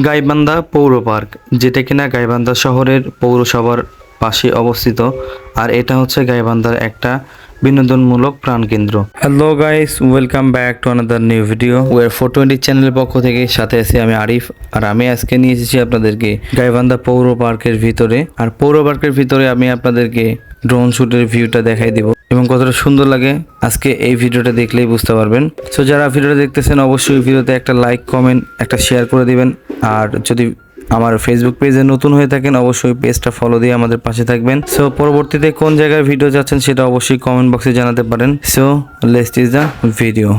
গাইবান্ধা পৌর পার্ক, যেটা কিনা গাইবান্ধা শহরের পৌরসভার পাশে অবস্থিত। আর এটা হচ্ছে গাইবান্ধার একটা বিনোদনমূলক প্রাণকেন্দ্র। Hello guys, welcome back to another new video ওয়ার 420 চ্যানেলের পক্ষ থেকে। সাথে আছি আমি আরিফ, আর আমি আজকে নিয়ে এসেছি আপনাদেরকে গাইবান্ধা পৌর পার্কের ভিতরে। আর পৌর পার্কের ভিতরে আমি আপনাদেরকে ড্রোন শুটের ভিউটা দেখাই দিব এবং কতটা সুন্দর লাগে আজকে এই ভিডিওটা দেখলেই বুঝতে পারবেন। সো যারা ভিডিওটা দেখতেছেন অবশ্যই ভিডিওতে একটা লাইক, কমেন্ট, একটা শেয়ার করে দিবেন। আর যদি আমার ফেসবুক পেজে নতুন হয়ে থাকেন অবশ্যই পেজটা ফলো দিয়ে আমাদের পাশে থাকবেন। সো পরবর্তীতে কোন জায়গায় ভিডিও যাচ্ছেন সেটা অবশ্যই কমেন্ট বক্সে জানাতে পারেন। So let's is the video.